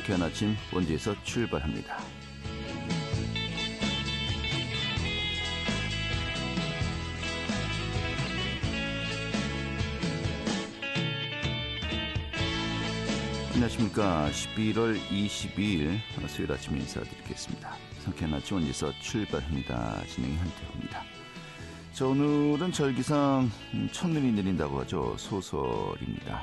상쾌한 아침 원주에서 출발합니다. 안녕하십니까. 11월 22일 수요일 아침 인사드리겠습니다. 상쾌한 아침 원주에서 출발합니다. 진행의 한태호입니다. 자, 오늘은 절기상 첫눈이 내린다고 하죠. 소설입니다.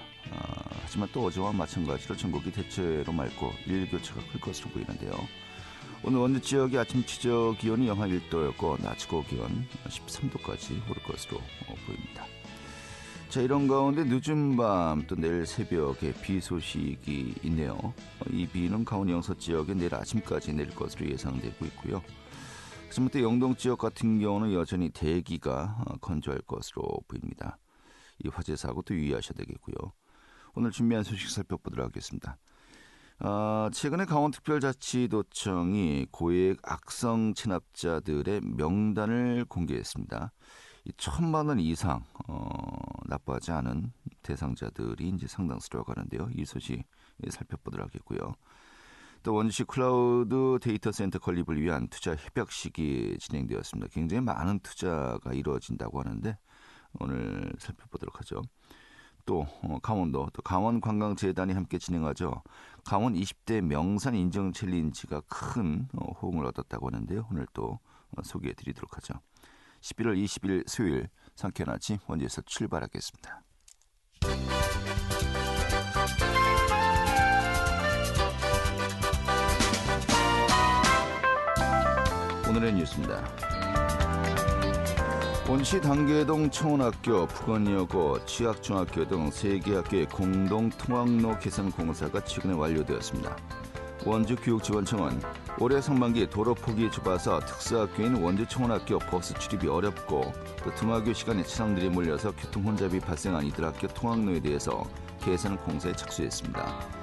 하지만 또 어제와 마찬가지로 전국이 대체로 맑고 일교차가 클 것으로 보이는데요. 오늘 원주 지역의 아침 최저 기온이 영하 1도였고 낮 최고 기온 13도까지 오를 것으로 보입니다. 자, 이런 가운데 늦은 밤 또 내일 새벽에 비 소식이 있네요. 이 비는 강원 영서 지역에 내일 아침까지 내릴 것으로 예상되고 있고요. 하지만 또 영동 지역 같은 경우는 여전히 대기가 건조할 것으로 보입니다. 이 화재 사고 또 유의하셔야 되겠고요. 오늘 준비한 소식 살펴보도록 하겠습니다. 최근에 강원특별자치도청이 고액 악성 체납자들의 명단을 공개했습니다. 1,000만 원 이상 납부하지 않은 대상자들이 이제 상당수라고 하는데요. 이 소식 살펴보도록 하겠고요. 또 원주시 클라우드 데이터 센터 건립을 위한 투자 협약식이 진행되었습니다. 굉장히 많은 투자가 이루어진다고 하는데 오늘 살펴보도록 하죠. 또 강원도 또 강원관광재단이 함께 진행하죠. 강원 20대 명산 인증 챌린지가 큰 호응을 얻었다고 하는데요. 오늘 또 소개해드리도록 하죠. 11월 20일 수요일 상쾌한 아침 원주에서 출발하겠습니다. 오늘의 뉴스입니다. 원시 단계동 청운학교, 북원여고, 취학중학교 등 3개 학교의 공동 통학로 개선 공사가 최근에 완료되었습니다. 원주교육지원청은 올해 상반기 도로 폭이 좁아서 특수학교인 원주청운학교 버스 출입이 어렵고 또 등하교 시간에 차량들이 몰려서 교통 혼잡이 발생한 이들 학교 통학로에 대해서 개선 공사에 착수했습니다.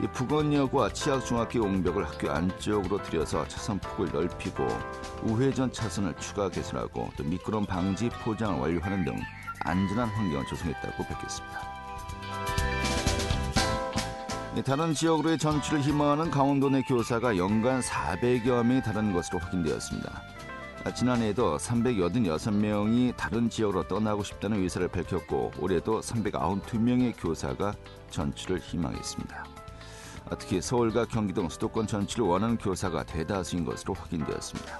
이 북원여고와 치학중학교 옹벽을 학교 안쪽으로 들여서 차선폭을 넓히고 우회전 차선을 추가 개선하고 또 미끄럼 방지 포장을 완료하는 등 안전한 환경을 조성했다고 밝혔습니다. 다른 지역으로의 전출을 희망하는 강원도 내 교사가 연간 400여 명이 다른 것으로 확인되었습니다. 지난해에도 386명이 다른 지역으로 떠나고 싶다는 의사를 밝혔고 올해도 392명의 교사가 전출을 희망했습니다. 특히 서울과 경기도 수도권 전출을 원하는 교사가 대다수인 것으로 확인되었습니다.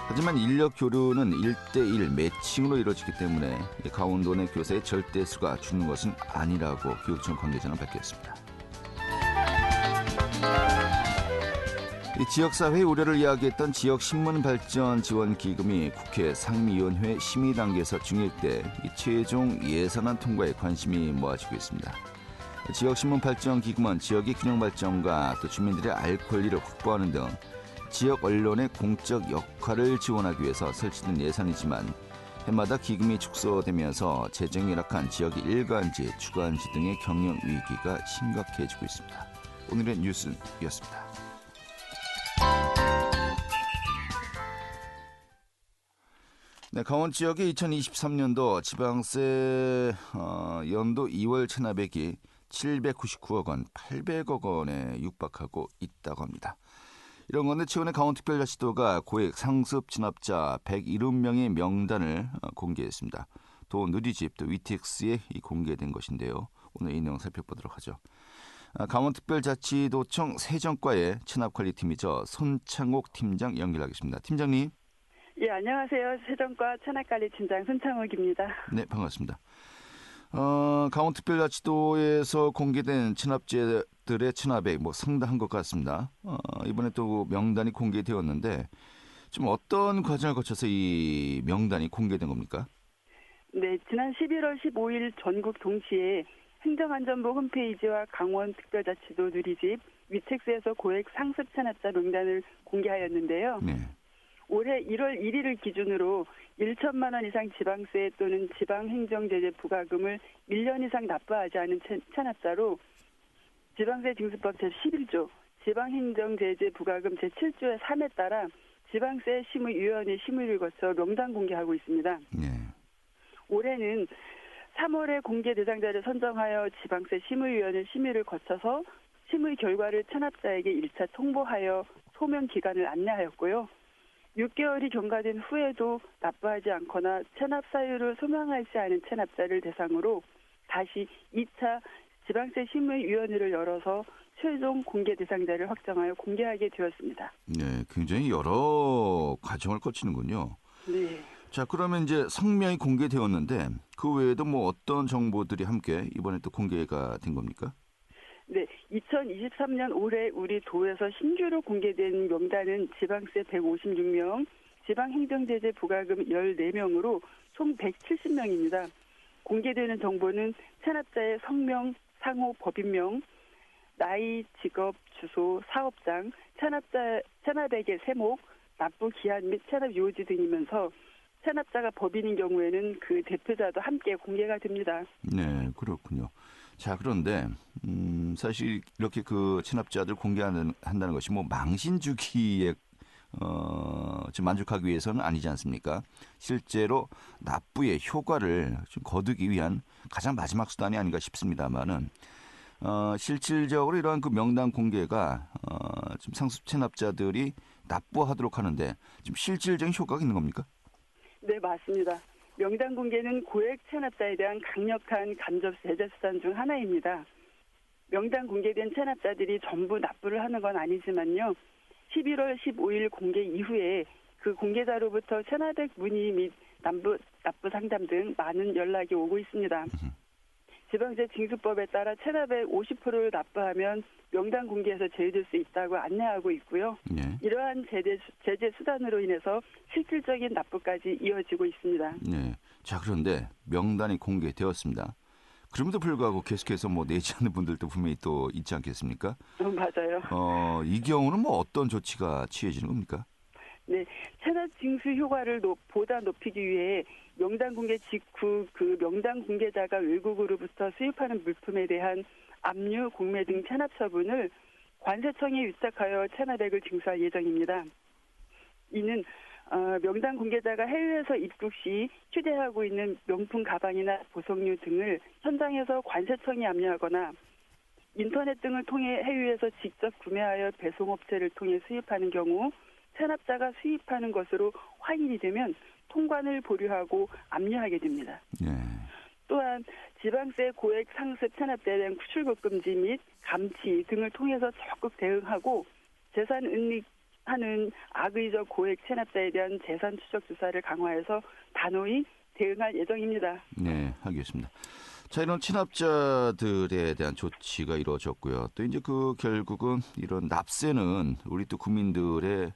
하지만 인력 교류는 1대1 매칭으로 이루어지기 때문에 강원도 내 교사의 절대수가 주는 것은 아니라고 교육청 관계자는 밝혔습니다. 지역사회의 우려를 이야기했던 지역신문발전지원기금이 국회 상임위원회 심의 단계에서 중일 때 최종 예산안 통과에 관심이 모아지고 있습니다. 지역신문발전기금은 지역의 균형발전과 또 주민들의 알 권리를 확보하는 등 지역 언론의 공적 역할을 지원하기 위해서 설치된 예산이지만 해마다 기금이 축소되면서 재정이 열악한 지역의 일간지, 주간지 등의 경영 위기가 심각해지고 있습니다. 오늘의 뉴스였습니다. 네, 강원 지역의 2023년도 지방세 연도 2월 체납액이 799억 원, 800억 원에 육박하고 있다고 합니다. 이런 건데 최근에 강원특별자치도가 고액 상습 진압자 170명의 명단을 공개했습니다. 도 누리집, 또 위텍스에 공개된 것인데요. 오늘 이 내용 살펴보도록 하죠. 강원특별자치도청 세정과의 체납관리팀이죠. 손창옥 팀장 연결하겠습니다. 팀장님. 예, 안녕하세요. 세정과 체납관리팀장 손창옥입니다. 네, 반갑습니다. 강원특별자치도에서 공개된 체납제들의 체납액 상당한 것 같습니다. 이번에 또 명단이 공개되었는데 좀 어떤 과정을 거쳐서 이 명단이 공개된 겁니까? 네, 지난 11월 15일 전국 동시에 행정안전부 홈페이지와 강원특별자치도 누리집, 위텍스에서 고액 상습 체납자 명단을 공개하였는데요. 네. 올해 1월 1일을 기준으로 1천만 원 이상 지방세 또는 지방행정제재 부과금을 1년 이상 납부하지 않은 체납자로 지방세 징수법 제11조, 지방행정제재 부과금 제7조의 3에 따라 지방세 심의위원회 심의를 거쳐 명단 공개하고 있습니다. 네. 올해는 3월에 공개 대상자를 선정하여 지방세 심의위원회 심의를 거쳐서 심의 결과를 체납자에게 1차 통보하여 소명 기간을 안내하였고요. 6개월이 경과된 후에도 납부하지 않거나 체납 사유를 소명하지 않은 체납자를 대상으로 다시 2차 지방세 심의위원회를 열어서 최종 공개 대상자를 확정하여 공개하게 되었습니다. 네, 굉장히 여러 과정을 거치는군요. 네. 자, 그러면 이제 성명이 공개되었는데 그 외에도 뭐 어떤 정보들이 함께 이번에 또 공개가 된 겁니까? 네, 2023년 올해 우리 도에서 신규로 공개된 명단은 지방세 156명, 지방행정제재 부과금 14명으로 총 170명입니다. 공개되는 정보는 체납자의 성명, 상호, 법인명, 나이, 직업, 주소, 사업장, 체납액의 세목, 납부 기한 및 체납 요지 등이면서 체납자가 법인인 경우에는 그 대표자도 함께 공개가 됩니다. 네, 그렇군요. 자, 그런데 사실 이렇게 그 체납자들 한다는 것이 뭐 망신 주기에 좀 만족하기 위해서는 아니지 않습니까? 실제로 납부의 효과를 좀 거두기 위한 가장 마지막 수단이 아닌가 싶습니다만은 실질적으로 이러한 그 명단 공개가 좀 상습 체납자들이 납부하도록 하는데 좀 실질적인 효과가 있는 겁니까? 네, 맞습니다. 명단 공개는 고액 체납자에 대한 강력한 간접 제재 수단 중 하나입니다. 명단 공개된 체납자들이 전부 납부를 하는 건 아니지만요. 11월 15일 공개 이후에 그 공개자로부터 체납액 문의 및 납부 상담 등 많은 연락이 오고 있습니다. 지방세 징수법에 따라 체납액 50%를 납부하면 명단 공개에서 제외될 수 있다고 안내하고 있고요. 네. 이러한 제재 수단으로 인해서 실질적인 납부까지 이어지고 있습니다. 네. 자, 그런데 명단이 공개되었습니다. 그럼에도 불구하고 계속해서 뭐 내지 않는 분들도 분명히 또 있지 않겠습니까? 맞아요. 이 경우는 뭐 어떤 조치가 취해지는 겁니까? 네, 체납 징수 효과를 보다 높이기 위해 명단 공개 직후 그 명단 공개자가 외국으로부터 수입하는 물품에 대한 압류, 공매 등 체납 처분을 관세청에 위탁하여 체납액을 징수할 예정입니다. 이는 명단 공개자가 해외에서 입국 시 휴대하고 있는 명품 가방이나 보석류 등을 현장에서 관세청이 압류하거나 인터넷 등을 통해 해외에서 직접 구매하여 배송업체를 통해 수입하는 경우 체납자가 수입하는 것으로 확인이 되면 통관을 보류하고 압류하게 됩니다. 네. 또한 지방세 고액 상습 체납자에 대한 출국 금지 및 감치 등을 통해서 적극 대응하고 재산 은닉하는 악의적 고액 체납자에 대한 재산 추적 수사를 강화해서 단호히 대응할 예정입니다. 네, 알겠습니다. 자, 이런 체납자들에 대한 조치가 이루어졌고요. 또 이제 그 결국은 이런 납세는 우리 또 국민들의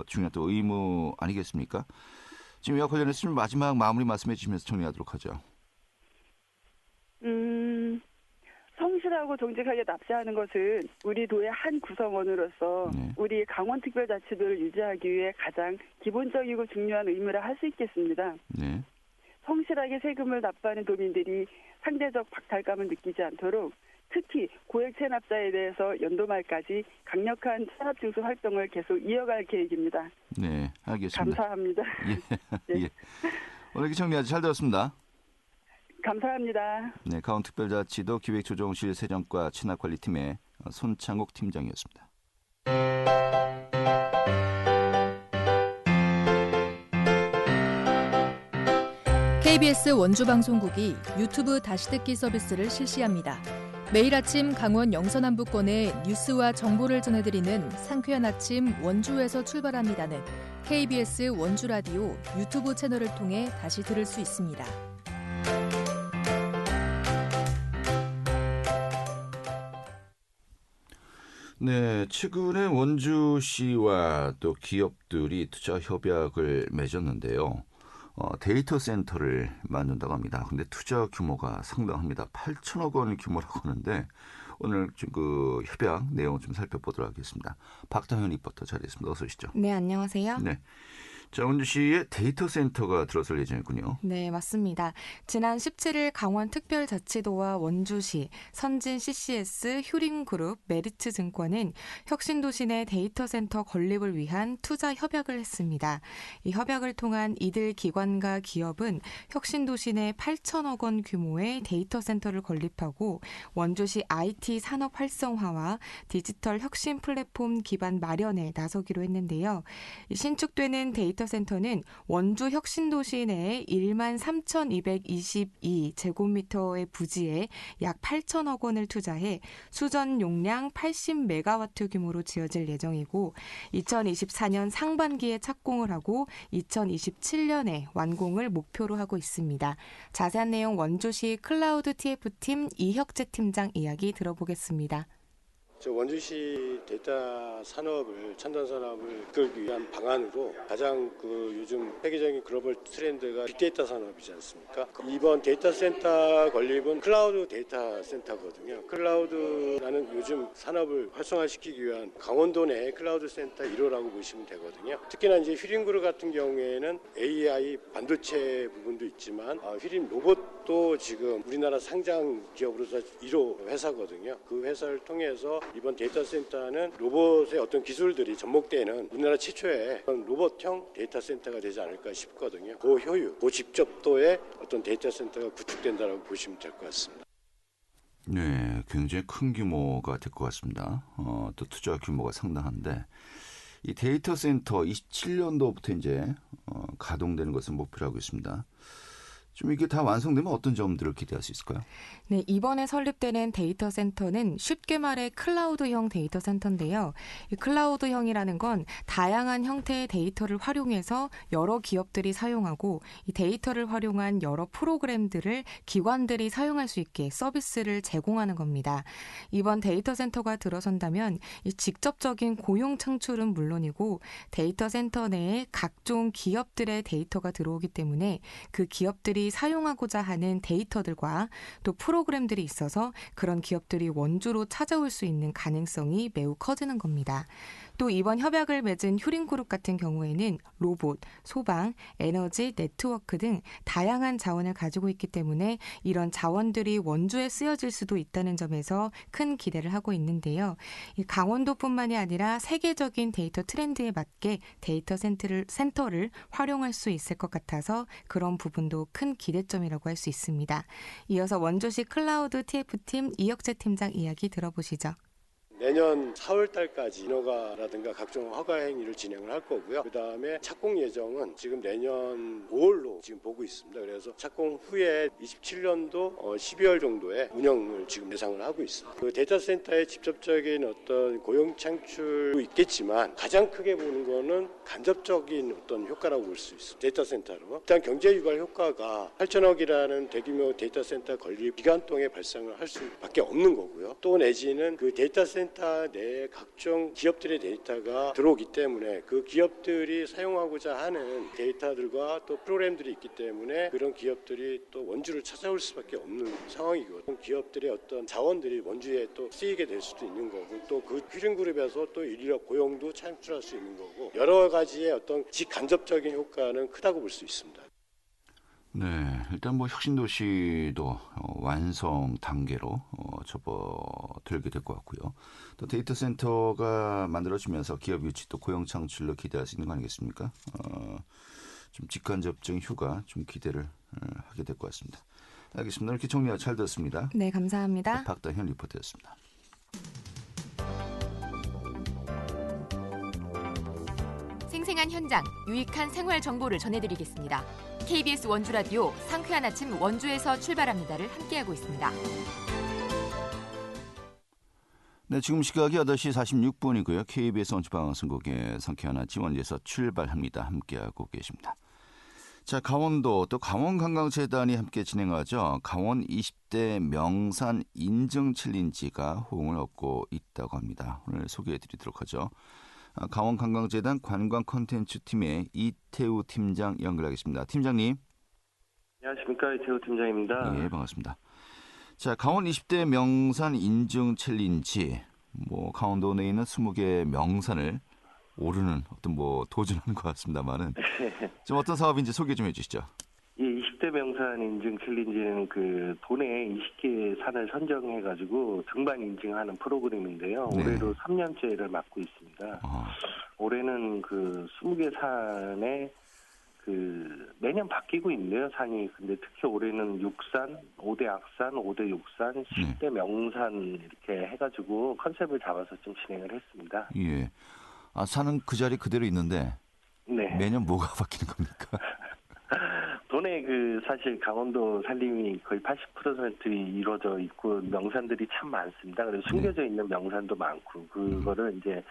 중요한 또 의무 아니겠습니까? 지금 이와 관련해서 좀 마지막 마무리 말씀해 주시면서 정리하도록 하죠. 성실하고 정직하게 납세하는 것은 우리 도의 한 구성원으로서 네. 우리 강원특별자치도를 유지하기 위해 가장 기본적이고 중요한 의무라 할 수 있겠습니다. 네. 성실하게 세금을 납부하는 도민들이 상대적 박탈감을 느끼지 않도록 특히 고액 체납자에 대해서 연도 말까지 강력한 체납 징수 활동을 계속 이어갈 계획입니다. 네, 알겠습니다. 감사합니다. 예, 네. 예. 오늘 이렇게 정리 아주 잘 들었습니다. 감사합니다. 네, 강원특별자치도 기획조정실 세정과 체납관리팀의 손창욱 팀장이었습니다. KBS 원주방송국이 유튜브 다시 듣기 서비스를 실시합니다. 매일 아침 강원 영서남부권의 뉴스와 정보를 전해드리는 상쾌한 아침 원주에서 출발합니다는 KBS 원주라디오 유튜브 채널을 통해 다시 들을 수 있습니다. 네, 최근에 원주시와 또 기업들이 투자 협약을 맺었는데요. 데이터 센터를 만든다고 합니다. 근데 투자 규모가 상당합니다. 8천억 원 규모라고 하는데 오늘 좀 그 협약 내용 좀 살펴보도록 하겠습니다. 박다현 리포터 자리했습니다. 어서 오시죠. 네, 안녕하세요. 네. 자, 원주시에 데이터 센터가 들어설 예정이군요. 네, 맞습니다. 지난 17일 강원특별자치도와 원주시, 선진 CCS, 휴림그룹, 메리츠증권은 혁신도시 내 데이터 센터 건립을 위한 투자 협약을 했습니다. 이 협약을 통한 이들 기관과 기업은 혁신도시 내 8천억 원 규모의 데이터 센터를 건립하고 원주시 IT 산업 활성화와 디지털 혁신 플랫폼 기반 마련에 나서기로 했는데요. 신축되는 데이터 센터는 원주 혁신도시 내에 1만 3,222제곱미터의 부지에 약 8천억 원을 투자해 수전 용량 80메가와트 규모로 지어질 예정이고 2024년 상반기에 착공을 하고 2027년에 완공을 목표로 하고 있습니다. 자세한 내용 원주시 클라우드 TF팀 이혁재 팀장 이야기 들어보겠습니다. 원주시 데이터 산업을 첨단 산업을 이끌기 위한 방안으로 가장 요즘 세계적인 글로벌 트렌드가 빅데이터 산업이지 않습니까? 이번 데이터 센터 건립은 클라우드 데이터 센터거든요. 클라우드라는 요즘 산업을 활성화시키기 위한 강원도 내 클라우드 센터 1호라고 보시면 되거든요. 특히나 이제 휴림그룹 같은 경우에는 AI 반도체 부분도 있지만 휴림 로봇도 지금 우리나라 상장 기업으로서 1호 회사거든요. 그 회사를 통해서 이번 데이터 센터는 로봇의 어떤 기술들이 접목되는 우리나라 최초의 로봇형 데이터 센터가 되지 않을까 싶거든요. 고효율, 고집접도의 어떤 데이터 센터가 구축된다고 보시면 될 것 같습니다. 네, 굉장히 큰 규모가 될 것 같습니다. 또 투자 규모가 상당한데 이 데이터 센터 27년도부터 이제 가동되는 것을 목표로 하고 있습니다. 좀 이게 다 완성되면 어떤 점들을 기대할 수 있을까요? 네, 이번에 설립되는 데이터 센터는 쉽게 말해 클라우드형 데이터 센터인데요. 이 클라우드형이라는 건 다양한 형태의 데이터를 활용해서 여러 기업들이 사용하고 이 데이터를 활용한 여러 프로그램들을 기관들이 사용할 수 있게 서비스를 제공하는 겁니다. 이번 데이터 센터가 들어선다면 이 직접적인 고용 창출은 물론이고 데이터 센터 내에 각종 기업들의 데이터가 들어오기 때문에 그 기업들이 사용하고자 하는 데이터들과 또 프로그램들이 있어서 그런 기업들이 원주로 찾아올 수 있는 가능성이 매우 커지는 겁니다. 또 이번 협약을 맺은 휴림그룹 같은 경우에는 로봇, 소방, 에너지, 네트워크 등 다양한 자원을 가지고 있기 때문에 이런 자원들이 원주에 쓰여질 수도 있다는 점에서 큰 기대를 하고 있는데요. 강원도뿐만이 아니라 세계적인 데이터 트렌드에 맞게 데이터 센터를 활용할 수 있을 것 같아서 그런 부분도 큰 기대점이라고 할 수 있습니다. 이어서 원주시 클라우드 TF팀 이혁재 팀장 이야기 들어보시죠. 내년 4월 달까지 인허가라든가 각종 허가 행위를 진행을 할 거고요. 그다음에 착공 예정은 지금 내년 5월로 지금 보고 있습니다. 그래서 착공 후에 27년도 12월 정도에 운영을 지금 예상을 하고 있습니다. 그 데이터 센터의 직접적인 어떤 고용 창출도 있겠지만 가장 크게 보는 거는 간접적인 어떤 효과라고 볼 수 있습니다. 데이터 센터로. 일단 경제 유발 효과가 8천억이라는 대규모 데이터 센터 건립 기간 동안에 발생을 할 수밖에 없는 거고요. 또 내지는 그 데이터 센터 내에 각종 기업들의 데이터가 들어오기 때문에 그 기업들이 사용하고자 하는 데이터들과 또 프로그램들이 있기 때문에 그런 기업들이 또 원주를 찾아올 수밖에 없는 상황이고 기업들의 어떤 자원들이 원주에 또 쓰이게 될 수도 있는 거고 또 그 휴림그룹에서 또 인력 고용도 창출할 수 있는 거고 여러 가지의 어떤 직간접적인 효과는 크다고 볼 수 있습니다. 네, 일단 혁신도시도 완성 단계로 접어들게 될 것 같고요. 또 데이터 센터가 만들어지면서 기업 유치 또 고용 창출로 기대할 수 있는 거 아니겠습니까? 좀 직간접적인 효과 좀 기대를 하게 될 것 같습니다. 알겠습니다. 이렇게 정리가 잘 됐습니다. 네, 감사합니다. 박다현 리포터였습니다. 생생한 현장, 유익한 생활 정보를 전해드리겠습니다. KBS 원주라디오 상쾌한 아침 원주에서 출발합니다를 함께하고 있습니다. 네, 지금 시각이 8시 46분이고요. KBS 원주방송국의 상쾌한 아침 원주에서 출발합니다. 함께하고 계십니다. 자, 강원도 또 강원관광재단이 함께 진행하죠. 강원 20대 명산 인증 챌린지가 호응을 얻고 있다고 합니다. 오늘 소개해드리도록 하죠. 강원관광재단 관광콘텐츠팀의 이태우 팀장 연결하겠습니다. 팀장님. 안녕하십니까. 이태우 팀장입니다. 예, 반갑습니다. 자, 강원 20대 명산 인증 챌린지, 강원도 내에 있는 20개 명산을 오르는 어떤 뭐 도전하는 것 같습니다만은 좀 어떤 사업인지 소개 좀 해주시죠. 예, 20대 명산 인증 챌린지는 그 도내 20개 산을 선정해가지고 등반 인증하는 프로그램인데요. 네. 올해로 3년째를 맡고 있습니다. 올해는 그 20개 산에 그 매년 바뀌고 있는데요, 산이. 근데 특히 올해는 6산, 5대 악산, 5대 6산, 10대 명산 이렇게 해가지고 컨셉을 잡아서 좀 진행을 했습니다. 예. 아, 산은 그 자리 그대로 있는데 네. 매년 뭐가 바뀌는 겁니까? 도내 그 사실 강원도 산림이 거의 80% 이루어져 있고 명산들이 참 많습니다. 그래서 숨겨져 있는 명산도 많고 그거를 이제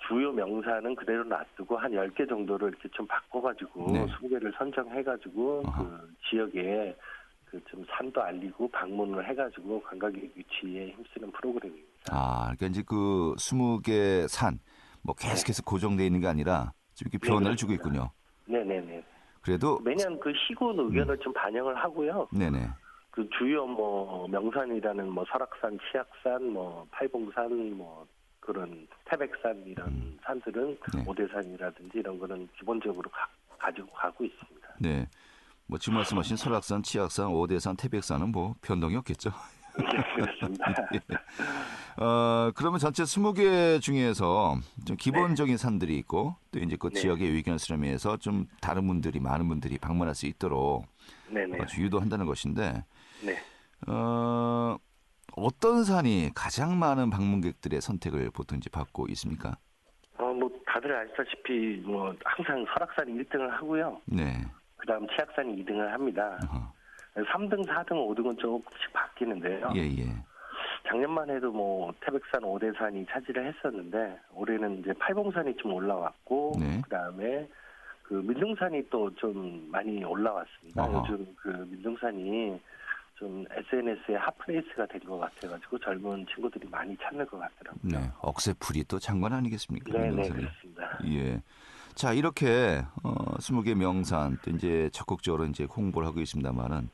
주요 명산은 그대로 놔두고 한 10개 정도를 이렇게 좀 바꿔가지고 네. 20개를 선정해가지고 어허. 그 지역에 그 좀 산도 알리고 방문을 해가지고 관광객 유치에 힘쓰는 프로그램입니다. 아, 그러니까 이제 그 20개 산 뭐 계속해서 고정돼 있는 게 아니라 좀 이렇게 변화를 주고 있군요. 네네네. 그래도 매년 그 시군 의견을 좀 반영을 하고요. 네네. 그 주요 뭐 명산이라는 뭐 설악산, 치악산, 뭐 팔봉산, 뭐 그런 태백산 이런 산들은 네. 오대산이라든지 이런 거는 기본적으로 가지고 가고 있습니다. 네. 뭐 지금 말씀하신 설악산, 치악산, 오대산, 태백산은 뭐 변동이 없겠죠. 네, 그렇습니다. 그러면 전체 20개 중에서 좀 기본적인 산들이 있고 또 이제 그 네. 지역의 의견 수렴해서 좀 다른 분들이 많은 분들이 방문할 수 있도록 네네. 유도한다는 것인데 네. 어떤 산이 가장 많은 방문객들의 선택을 보통 이제 받고 있습니까? 뭐 다들 아시다시피 뭐 항상 설악산이 1등을 하고요. 네. 그다음 치악산이 2등을 합니다. 어허. 3등, 4등, 5등은 조금씩 바뀌는데요. 예, 예. 작년만 해도 뭐 태백산, 오대산이 차지를 했었는데 올해는 이제 팔봉산이 좀 올라왔고 네. 그다음에 그 민둥산이 또 좀 많이 올라왔습니다. 아하. 요즘 그 민둥산이 좀 SNS의 핫플레이스가 된 것 같아가지고 젊은 친구들이 많이 찾는 것 같더라고요. 네. 억새풀이 또 장관 아니겠습니까? 네, 명산이. 그렇습니다. 예. 자, 이렇게 20개 명산 또 이제 적극적으로 이제 홍보를 하고 있습니다만은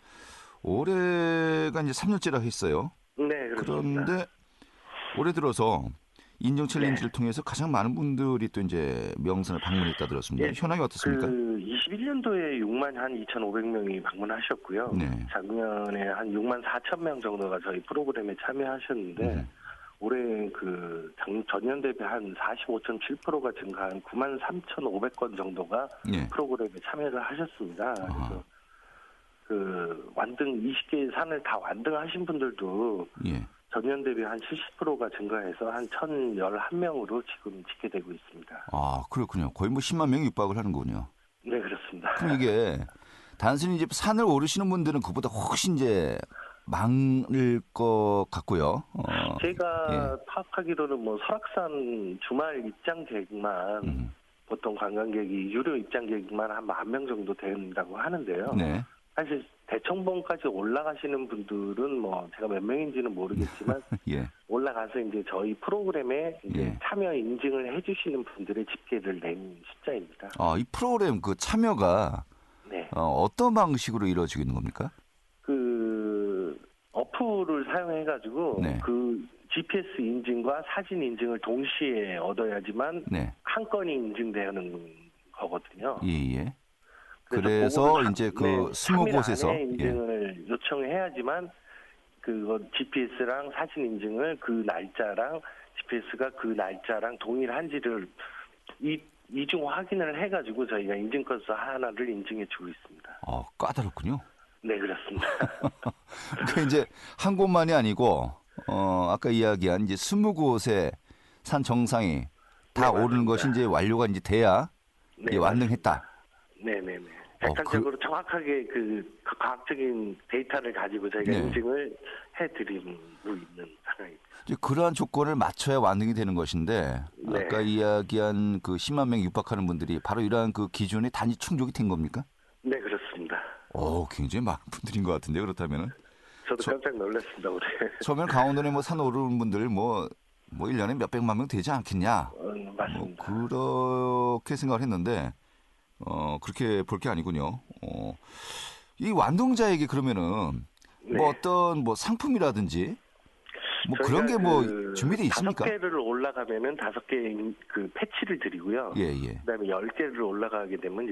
올해가 이제 3년째라 했어요. 네, 그렇습니다. 그런데 올해 들어서 인증 챌린지를 통해서 가장 많은 분들이 또 이제 명산을 방문했다 들었습니다. 예, 현황이 어떻습니까? 그 21년도에 6만 한 2,500명이 방문하셨고요. 네. 작년에 한 6만 4천 명 정도가 저희 프로그램에 참여하셨는데 올해 그 전년 대비 한 45.7%가 증가한 9만 3,500건 정도가 예. 프로그램에 참여를 하셨습니다. 그래서 그 완등 20개의 산을 다 완등하신 분들도 예. 전년 대비 한 70%가 증가해서 한 1,011명으로 지금 집계되고 있습니다. 아, 그렇군요. 거의 뭐 10만 명이 육박을 하는 거군요. 네, 그렇습니다. 그럼 이게 단순히 이제 산을 오르시는 분들은 그보다 훨씬 이제 많을 것 같고요. 제가 파악하기로는 뭐 설악산 주말 입장객만 보통 관광객이 유료 입장객만 한 10,000명 정도 된다고 하는데요. 네. 사실 대청봉까지 올라가시는 분들은 뭐 제가 몇 명인지는 모르겠지만 예. 올라가서 이제 저희 프로그램에 이제 예. 참여 인증을 해주시는 분들의 집계를 낸 숫자입니다. 이 프로그램 그 참여가 네. 어떤 방식으로 이루어지고 있는 겁니까? 그 어플을 사용해가지고 네. 그 GPS 인증과 사진 인증을 동시에 얻어야지만 네. 한 건이 인증되는 거거든요. 예. 그래서 이제 그 20곳에서 3일 안에 인증을 요청해야지만 그거 GPS랑 사진 인증을 그 날짜랑 GPS가 그 날짜랑 동일한지를 이중 확인을 해가지고 저희가 인증 건수 하나를 인증해주고 있습니다. 까다롭군요. 네, 그렇습니다. 그러니까 이제 한 곳만이 아니고 아까 이야기한 이제 20곳의 산 정상이 다 네, 오르는 맞습니다. 것이 이제 완료가 이제 돼야 네, 완등했다. 네네네. 객관적으로 정확하게 그 과학적인 데이터를 가지고 저희가 네. 인증을 해드리고 있는 상황입니다. 이제 그러한 조건을 맞춰야 완등이 되는 것인데 네. 아까 이야기한 그 10만 명 육박하는 분들이 바로 이러한 그 기준에 단지 충족이 된 겁니까? 네, 그렇습니다. 굉장히 많은 분들인 것 같은데 그렇다면은 저도 깜짝 놀랐습니다, 올해. 처음에는 강원도에 뭐 산 오르는 분들 뭐 1년에 몇백만 명 되지 않겠냐. 맞습니다. 그렇게 생각을 했는데 그렇게 볼 게 아니군요. 이 완등자에게 그러면은 네. 뭐 어떤 뭐 상품이라든지 뭐 그런 게 뭐 준비돼 있습니까? 5개를 올라가면은 5개 그 패치를 드리고요. 예, 예. 그다음에 10개를 올라가게 되면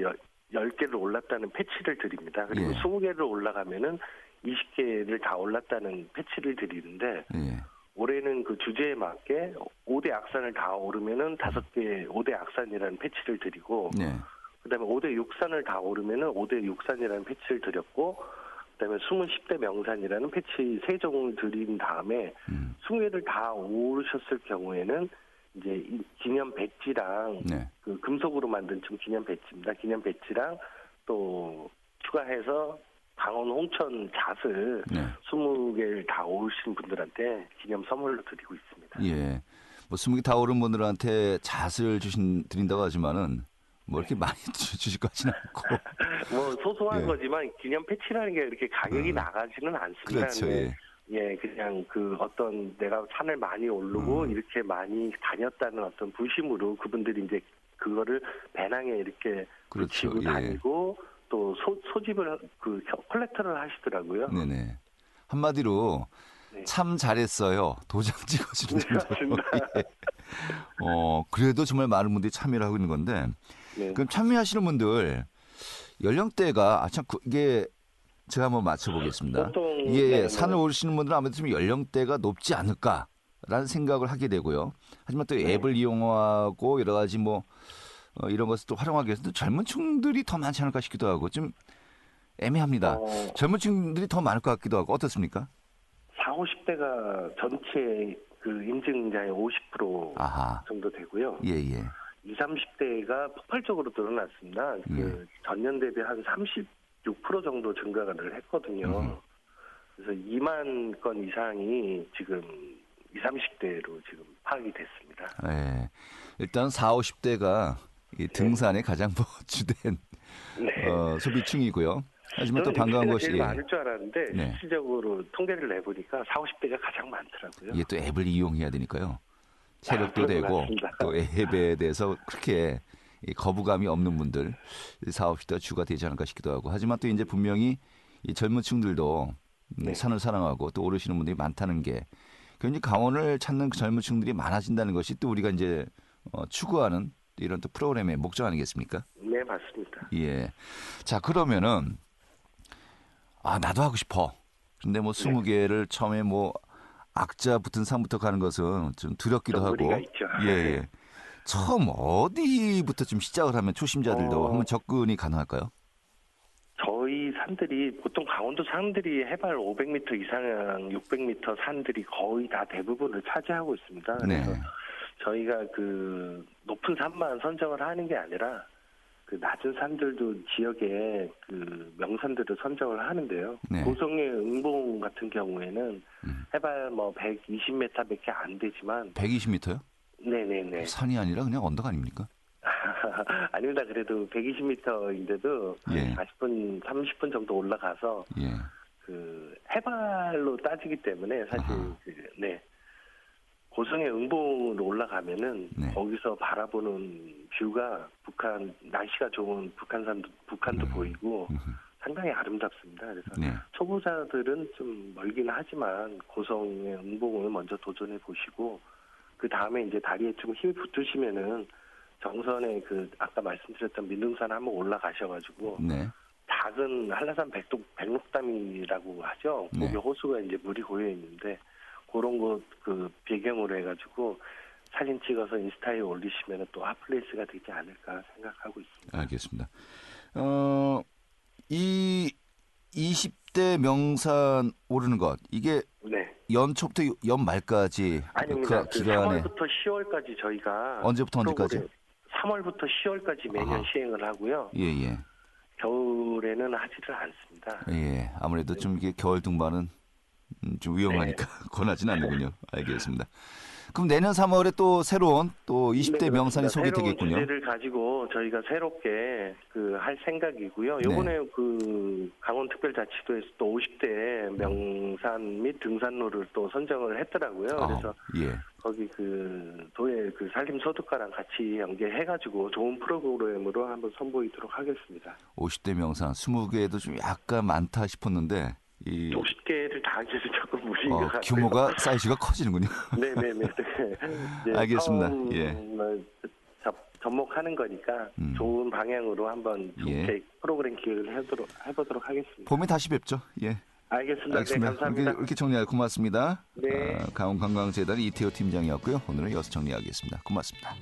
10개를 올랐다는 패치를 드립니다. 그리고 예. 20개를 올라가면은 20개를 다 올랐다는 패치를 드리는데 예. 올해는 그 주제에 맞게 5대 악산을 다 오르면은 5개 5대 악산이라는 패치를 드리고 네. 그다음에 5대 육산을 다 오르면은 5대 육산이라는 패치를 드렸고 그다음에 10대 명산이라는 패치 3종을 드린 다음에 20개를 다 오르셨을 경우에는 이제 기념 배지랑 네. 그 금속으로 만든 지금 기념 배지입니다. 기념 배지랑 또 추가해서 강원 홍천 잣을 네. 20개를 다 오르신 분들한테 기념 선물로 드리고 있습니다. 예. 뭐 20개 다 오른 분들한테 잣을 드린다고 하지만은 뭐 이렇게 많이 주실 것 같지는 않고. 뭐 소소한 예. 거지만 기념 패치라는 게 이렇게 가격이 나가지는 않습니다. 그렇죠. 예. 예, 그냥 그 어떤 내가 산을 많이 오르고 이렇게 많이 다녔다는 어떤 부심으로 그분들이 이제 그거를 배낭에 이렇게 그렇죠. 붙이고 예. 다니고 또 소집을 그 컬렉터를 하시더라고요. 네네. 한마디로 네. 참 잘했어요. 도장 찍어주는 정도. 맞습니다. 예. 그래도 정말 많은 분들이 참여를 하고 있는 건데. 네. 그럼 참여하시는 분들 연령대가 이게 제가 한번 맞춰보겠습니다. 보통 예, 네, 산을 오르시는 분들은 아무래도 좀 연령대가 높지 않을까라는 생각을 하게 되고요. 하지만 또 앱을 이용하고 여러 가지 뭐 이런 것을 또 활용하기 위해서 또 젊은 층들이 더 많지 않을까 싶기도 하고 좀 애매합니다. 젊은 층들이 더 많을 것 같기도 하고 어떻습니까? 40, 50대가 전체 그 인증자의 50% 아하. 정도 되고요. 예, 예. 20, 30대가 폭발적으로 늘어났습니다. 그 전년 대비 한 36% 정도 증가를 했거든요. 그래서 2만 건 이상이 지금 20, 30대로 지금 파악이 됐습니다. 예. 일단 40, 50대가 이 등산에 가장 뭐 주된 소비층이고요. 하지만 또 반가운 것이 제일 많을 줄 알았는데 네. 실질적으로 통계를 내보니까 40, 50대가 가장 많더라고요. 이게 또 앱을 이용해야 되니까요. 체력도 되고 맞습니다. 또 앱에 대해서 그렇게 거부감이 없는 분들 40, 50대가 주가 되지 않을까 싶기도 하고 하지만 또 이제 분명히 이 젊은 층들도 산을 사랑하고 또 오르시는 분들이 많다는 게 굉장히 강원을 찾는 그 젊은 층들이 많아진다는 것이 또 우리가 이제 추구하는 이런 또 프로그램의 목적 아니겠습니까? 네, 맞습니다. 예. 자, 그러면은 나도 하고 싶어. 근데 뭐 20개를 처음에 뭐 악자 붙은 산부터 가는 것은 좀 두렵기도 좀 하고. 무리가 있죠. 예, 예. 처음 어디부터 좀 시작을 하면 초심자들도 한번 접근이 가능할까요? 저희 산들이 보통 강원도 산들이 해발 500m 이상, 600m 산들이 거의 다 대부분을 차지하고 있습니다. 그래서 네. 저희가 그 높은 산만 선정을 하는 게 아니라 그 낮은 산들도 지역에 그 명산들을 선정을 하는데요. 네. 고성의 응봉 같은 경우에는 해발 뭐 120m밖에 안 되지만 120m요? 네네네. 산이 아니라 그냥 언덕 아닙니까? 아닙니다. 그래도 120m인데도 예. 40분, 30분 정도 올라가서 예. 그 해발로 따지기 때문에 사실 고성의 응봉으로 올라가면은 네. 거기서 바라보는 뷰가 날씨가 좋은 북한도 보이고 상당히 아름답습니다. 그래서 네. 초보자들은 좀 멀긴 하지만 고성의 응봉을 먼저 도전해 보시고 그 다음에 이제 다리에 좀 힘이 붙으시면은 정선에 그 아까 말씀드렸던 민둥산 한번 올라가셔가지고 네. 작은 한라산 백록담이라고 하죠. 네. 거기 호수가 이제 물이 고여 있는데 그런 곳 그 배경으로 해가지고 사진 찍어서 인스타에 올리시면 또 핫플레이스가 되지 않을까 생각하고 있습니다. 알겠습니다. 이 20대 명산 오르는 것 이게 네. 연초부터 연말까지 아닙니다. 그 기간에 3월부터 10월까지 저희가 언제부터 언제까지? 3월부터 10월까지 매년 시행을 하고요. 예. 겨울에는 하지를 않습니다. 예. 아무래도 좀 이게 겨울 등반은 좀 위험하니까 권하진 않는군요. 알겠습니다. 그럼 내년 3월에 또 새로운 또 20대 명산이 소개되겠군요. 새로운 주제를 가지고 저희가 새롭게 할 생각이고요. 이번에 그 강원특별자치도에서 또 50대 명산 및 등산로를 또 선정을 했더라고요. 그래서 거기 그 도의 그 산림소득과랑 같이 연계해가지고 좋은 프로그램으로 한번 선보이도록 하겠습니다. 50대 명산 20개도 좀 약간 많다 싶었는데 50개를 다 이제 조금 무리인 것 같아요. 규모가 사이즈가 커지는군요. 네네네. 네. 알겠습니다. 접목하는 거니까 좋은 방향으로 한번 좋게 프로그램 기획을 해보도록 하겠습니다. 봄에 다시 뵙죠. 예. 알겠습니다. 네, 감사합니다. 이렇게 정리하고 고맙습니다. 네. 강원관광재단 이태호 팀장이었고요. 오늘은 여기서 정리하겠습니다. 고맙습니다.